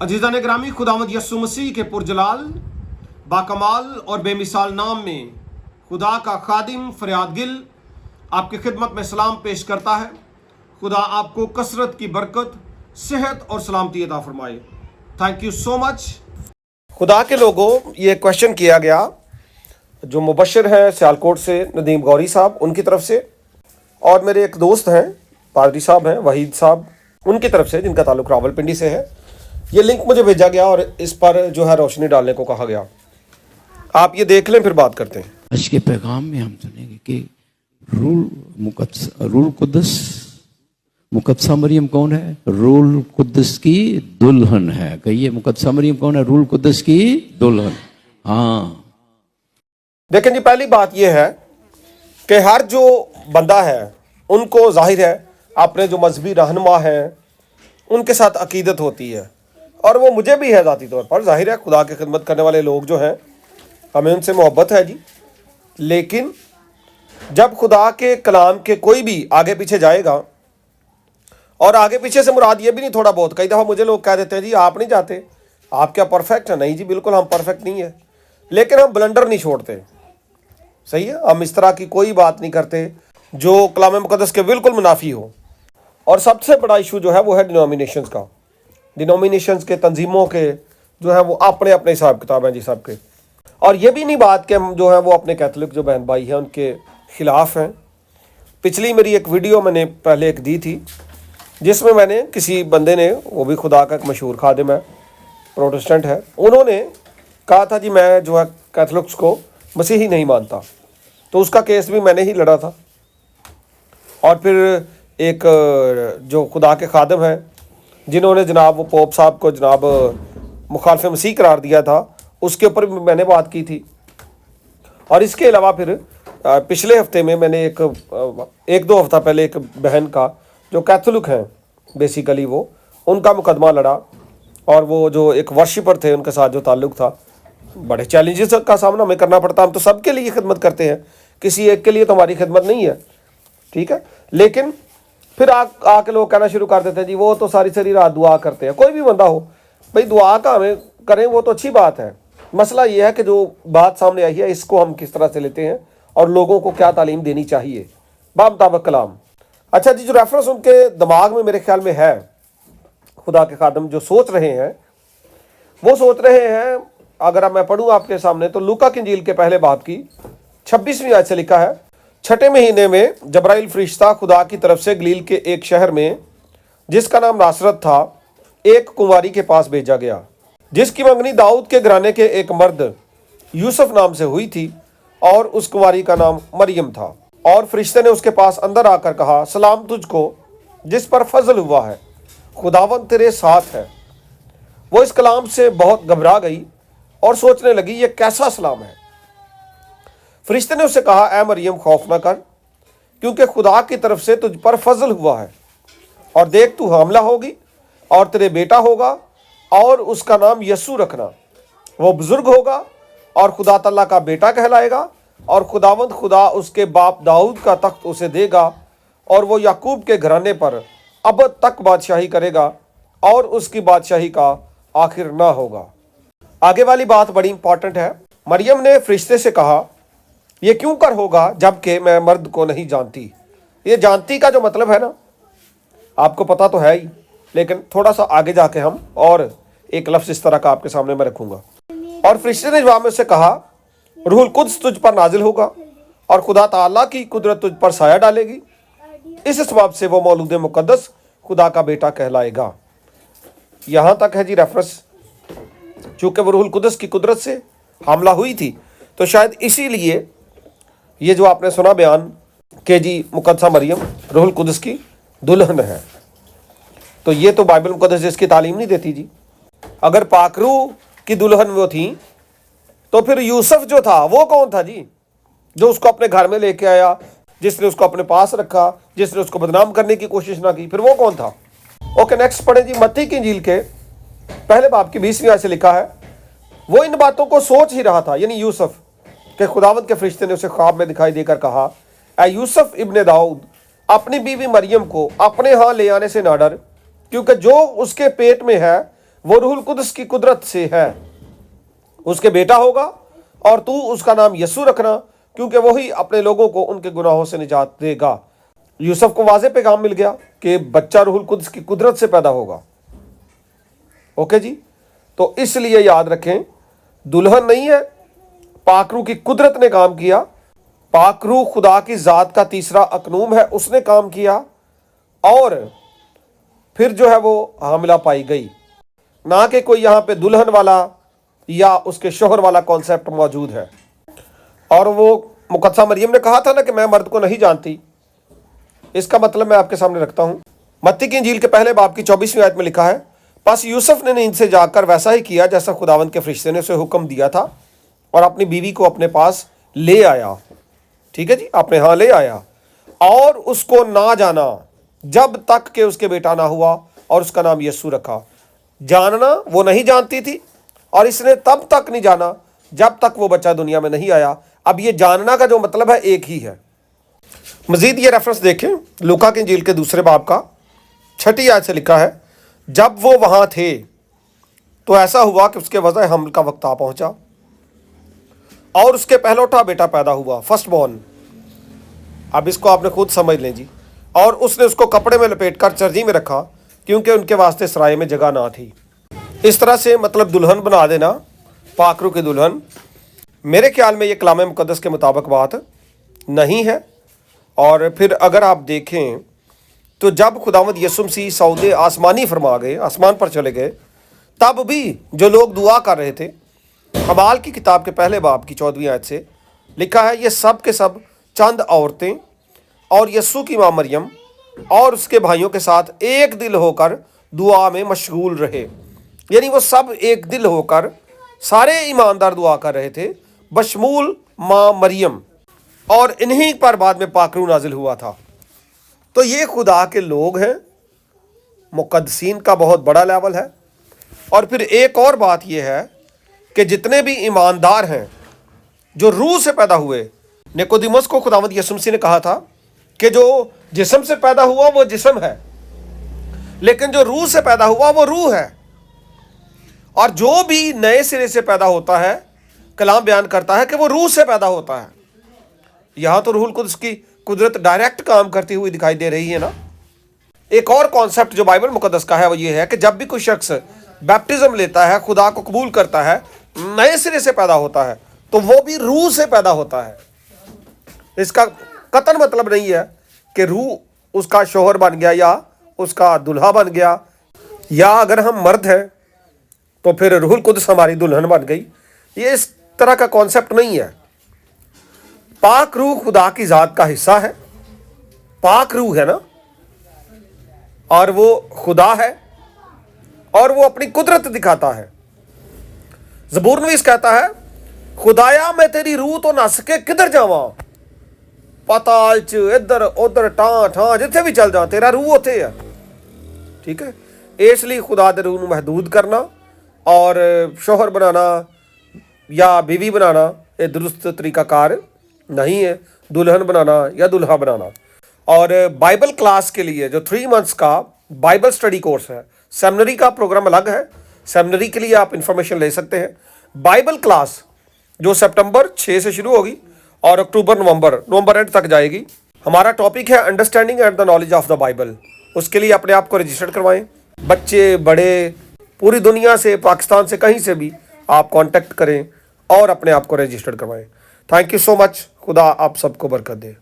अजीज़ान ग्रामी, खुदावंद यस्सु मसीह के पुरजलाल बाकमाल और बेमिसाल नाम में खुदा का खादिम फरियाद गिल आपकी खिदमत में सलाम पेश करता है। खुदा आपको कसरत की बरकत, सेहत और सलामती अता फरमाए। Thank you so much. खुदा के लोगों, ये क्वेश्चन किया गया जो मुबशर हैं सियालकोट से, नदीम गौरी साहब, उनकी तरफ से, और मेरे एक दोस्त हैं पादरी साहब हैं वहीद साहब, उनकी तरफ से, जिनका ताल्लुक रावलपिंडी से है। ये लिंक मुझे भेजा गया और इस पर जो है रोशनी डालने को कहा गया। आप ये देख लें, फिर बात करते हैं। आज के पैगाम में हम सुनेंगे कि रूल कुद्दस मुकद्दसा मरियम कौन है? रूल कुद्दस की दुल्हन है। कहिए, मुकद्दसा मरियम कौन है? रूल कुद्दस की दुल्हन। हाँ, देखें जी, पहली बात यह है कि हर जो बंदा है उनको जाहिर है अपने जो मजहबी रहनुमा हैं उनके साथ अकीदत होती है, और वो मुझे भी है ज़ाती तौर पर। जाहिर है खुदा की खिदमत करने वाले लोग जो हैं, हमें उनसे मोहब्बत है जी। लेकिन जब खुदा के कलाम के कोई भी आगे पीछे जाएगा, और आगे पीछे से मुराद ये भी नहीं थोड़ा बहुत, कई दफ़ा मुझे लोग कह देते हैं जी आप नहीं जाते, आप क्या परफेक्ट है? नहीं जी, बिल्कुल हम परफेक्ट नहीं है, लेकिन हम ब्लंडर नहीं छोड़ते। सही है, हम इस तरह की कोई बात नहीं करते जो कलाम मुकद्दस के बिल्कुल मुनाफी हो। और सबसे बड़ा इशू जो है वो है डिनोमिनेशंस का। डिनोमिनेशंस के, तंजीमों के जो है वो अपने अपने हिसाब किताब हैं जी सब के। और ये भी नहीं बात कि हम जो है वो अपने कैथोलिक जो बहन भाई हैं उनके ख़िलाफ़ हैं। पिछली मेरी एक वीडियो मैंने पहले एक दी थी जिसमें मैंने किसी बंदे ने, वो भी खुदा का एक मशहूर खादिम है, प्रोटेस्टेंट है, उन्होंने कहा था जी मैं जो है कैथोलिक्स को मसीही नहीं मानता, तो उसका केस भी मैंने ही लड़ा था। और फिर एक जो खुदा के खादिम हैं जिन्होंने जनाब वो पोप साहब को जनाब मुखालिफ मसीह करार दिया था, उसके ऊपर भी मैंने बात की थी। और इसके अलावा फिर पिछले हफ्ते में मैंने एक दो हफ्ता पहले एक बहन का जो कैथोलिक हैं बेसिकली, वो उनका मुकदमा लड़ा, और वो जो एक वर्शिपर थे उनके साथ जो ताल्लुक़ था, बड़े चैलेंजेस का सामना हमें करना पड़ता। हम तो सबके लिए खिदमत करते हैं, किसी एक के लिए तो हमारी खिदमत नहीं है, ठीक है। लेकिन फिर आके लोग कहना शुरू कर देते हैं जी वो तो सारी सारी रात दुआ करते हैं। कोई भी बंदा हो भाई, दुआ का हमें करें वो तो अच्छी बात है। मसला ये है कि जो बात सामने आई है इसको हम किस तरह से लेते हैं और लोगों को क्या तालीम देनी चाहिए बामुताबिक कलाम। अच्छा जी, जो रेफरेंस उनके दिमाग में मेरे ख्याल में है, खुदा के खादिम जो सोच रहे हैं, वो सोच रहे हैं, अगर मैं पढ़ूँ आपके सामने तो लूका की इंजील के पहले बाब की 26वीं आयत से लिखा है, 6ठे महीने में जब्राइल फरिश्ता खुदा की तरफ से गलील के एक शहर में जिसका नाम नासरत था एक कुंवारी के पास भेजा गया, जिसकी मंगनी दाऊद के घराने के एक मर्द यूसुफ नाम से हुई थी, और उस कुंवारी का नाम मरियम था। और फरिश्ते ने उसके पास अंदर आकर कहा, सलाम तुझको जिस पर फजल हुआ है, खुदावंद तेरे साथ है। वो इस कलाम से बहुत घबरा गई और सोचने लगी ये कैसा सलाम है। फरिश्ते ने उससे कहा, ऐ मरियम खौफ न कर, क्योंकि खुदा की तरफ से तुझ पर फजल हुआ है, और देख तू हामला होगी और तेरे बेटा होगा, और उसका नाम यस्सु रखना। वो बुजुर्ग होगा और खुदा तआला का बेटा कहलाएगा, और खुदावंद खुदा उसके बाप दाऊद का तख्त उसे देगा, और वो याकूब के घराने पर अब तक बादशाही करेगा, और उसकी बादशाही का आखिर ना होगा। आगे वाली बात बड़ी इंपॉर्टेंट है। मरियम ने फरिश्ते से कहा, ये क्यों कर होगा जबकि मैं मर्द को नहीं जानती। ये जानती का जो मतलब है ना, आपको पता तो है ही, लेकिन थोड़ा सा आगे जाके हम और एक लफ्ज़ इस तरह का आपके सामने मैं रखूँगा। और फरिश्ते ने जवाब में से कहा, रूहुल कुद्स तुझ पर नाजिल होगा, और खुदा ताला की कुदरत तुझ पर साया डालेगी, इस सबब से वो मौलूद मुकद्दस खुदा का बेटा कहलाएगा। यहाँ तक है जी रेफरेंस। चूँकि वो रूहुल कुद्स की कुदरत से हमला हुई थी, तो शायद इसीलिए ये जो आपने सुना बयान कि जी मुकद्दसा मरियम रूहुल कुद्स की दुल्हन है, तो ये तो बाइबल मुकद्दस इसकी तालीम नहीं देती जी। अगर पाकरू की दुल्हन वो थी, तो फिर यूसुफ जो था वो कौन था जी, जो उसको अपने घर में लेके आया, जिसने उसको अपने पास रखा, जिसने उसको बदनाम करने की कोशिश ना की, फिर वो कौन था? ओके, नेक्स्ट पढ़े जी, मत्ती की इंजील के पहले बाब की 20वीं आयत से लिखा है, वो इन बातों को सोच ही रहा था, यानी यूसुफ, कि खुदावंद के फरिश्ते ने उसे ख्वाब में दिखाई देकर कहा, ऐ यूसुफ इब्ने दाऊद, अपनी बीवी मरियम को अपने यहाँ ले आने से ना डर, क्योंकि जो उसके पेट में है वो रूहुल कुद्स की कुदरत से है। उसके बेटा होगा और तू उसका नाम यस्सु रखना, क्योंकि वही अपने लोगों को उनके गुनाहों से निजात देगा। यूसुफ को वाज़े पैगाम मिल गया कि बच्चा रूहुल कुद्स की कुदरत से पैदा होगा। ओके जी, तो इसलिए याद रखें, दुल्हन नहीं है, पाक रूह की कुदरत ने काम किया। पाक रूह खुदा की ज़ात का तीसरा अकनूम है, उसने काम किया और फिर जो है वो हामिला पाई गई, ना कि कोई यहाँ पे दुल्हन वाला या उसके शोहर वाला कॉन्सेप्ट मौजूद है। और वो मुकद्दसा मरियम ने कहा था ना कि मैं मर्द को नहीं जानती, इसका मतलब मैं आपके सामने रखता हूँ। मत्ती की इंजील के पहले बाब की 24वीं आयत में लिखा है, बस यूसुफ ने नींद से जाकर वैसा ही किया जैसा खुदावंद के फरिश्ते ने उसे हुक्म दिया था, और अपनी बीवी को अपने पास ले आया। ठीक है जी, अपने यहाँ ले आया और उसको ना जाना जब तक कि उसके बेटा ना हुआ, और उसका नाम यस्सु रखा। जानना वो नहीं जानती थी, और इसने तब तक नहीं जाना जब तक वो बच्चा दुनिया में नहीं आया। अब ये जानना का जो मतलब है एक ही है। मजीद ये रेफरेंस देखें, लूका की इंजील के दूसरे बाब का 6ठी आयत से लिखा है, जब वो वहाँ थे तो ऐसा हुआ कि उसके वज़ह हमल का वक्त आ पहुँचा और उसके पहलौठा बेटा पैदा हुआ, फर्स्ट बॉर्न। अब इसको आपने खुद समझ लें जी। और उसने उसको कपड़े में लपेटकर चर्जी में रखा, क्योंकि उनके वास्ते सराय में जगह ना थी। इस तरह से मतलब दुल्हन बना देना, पाक रूह की दुल्हन, मेरे ख्याल में ये कलाम मुकद्दस के मुताबिक बात नहीं है। और फिर अगर आप देखें तो जब खुदावंद यीशु मसीह सौदे आसमानी फरमा गए, आसमान पर चले गए, तब भी जो लोग दुआ कर रहे थे, अमाल की किताब के पहले बाब की 14वीं आयत से लिखा है, ये सब के सब चंद औरतें और यस्सु की माँ मरियम और उसके भाइयों के साथ एक दिल होकर दुआ में मशगूल रहे। यानी वो सब एक दिल होकर सारे ईमानदार दुआ कर रहे थे, बशमूल माँ मरियम, और इन्हीं पर बाद में पाक रूह नाजिल हुआ था। तो ये खुदा के लोग हैं, मुकद्दसीन का बहुत बड़ा लेवल है। और फिर एक और बात यह है कि जितने भी ईमानदार हैं जो रूह से पैदा हुए, निकोदिमस को खुदावंद यीशु मसीह ने कहा था कि जो जिस्म से पैदा हुआ वो जिस्म है, लेकिन जो रूह से पैदा हुआ वो रूह है। और जो भी नए सिरे से पैदा होता है, कलाम बयान करता है कि वो रूह से पैदा होता है। यहाँ तो रूहुल कुद्स की कुदरत डायरेक्ट काम करती हुई दिखाई दे रही है ना। एक और कॉन्सेप्ट जो बाइबल मुकद्दस का है वो ये है कि जब भी कोई शख्स बैप्टिज्म लेता है, खुदा को कबूल करता है, नए सिरे से पैदा होता है, तो वो भी रूह से पैदा होता है। इसका कतई मतलब नहीं है कि रूह उसका शोहर बन गया या उसका दुल्हा बन गया, या अगर हम मर्द हैं तो फिर रूहुल कुद्स हमारी दुल्हन बन गई। ये इस तरह का कॉन्सेप्ट नहीं है। पाक रूह खुदा की ज़ात का हिस्सा है, पाक रूह है ना, और वो खुदा है और वो अपनी कुदरत दिखाता है। ज़बूर नवीस कहता है, खुदाया मैं तेरी रूह तो नस के किधर जावा, पाताल च इधर उधर टां ठां जिथे भी चल जा, तेरा रूह उत्थे है। ठीक है, इसलिए खुदा दे रूह नूं महदूद करना और शोहर बनाना या बीवी बनाना ये दुरुस्त तरीकाकार नहीं है, दुल्हन बनाना या दुल्हा बनाना। और बाइबल क्लास के लिए जो 3 मंथ्स का बाइबल स्टडी कोर्स है, सेमिनरी का प्रोग्राम अलग है, सेमिनरी के लिए आप इंफॉर्मेशन ले सकते हैं। बाइबल क्लास जो सितंबर 6 से शुरू होगी और अक्टूबर नवंबर एंड तक जाएगी। हमारा टॉपिक है understanding and the knowledge of the Bible. उसके लिए अपने आप को रजिस्टर करवाएं। बच्चे बड़े पूरी दुनिया से, पाकिस्तान से, कहीं से भी आप कांटेक्ट करें और अपने आप को रजिस्टर करवाएं। Thank you so much. खुदा आप सबको बरकत दे।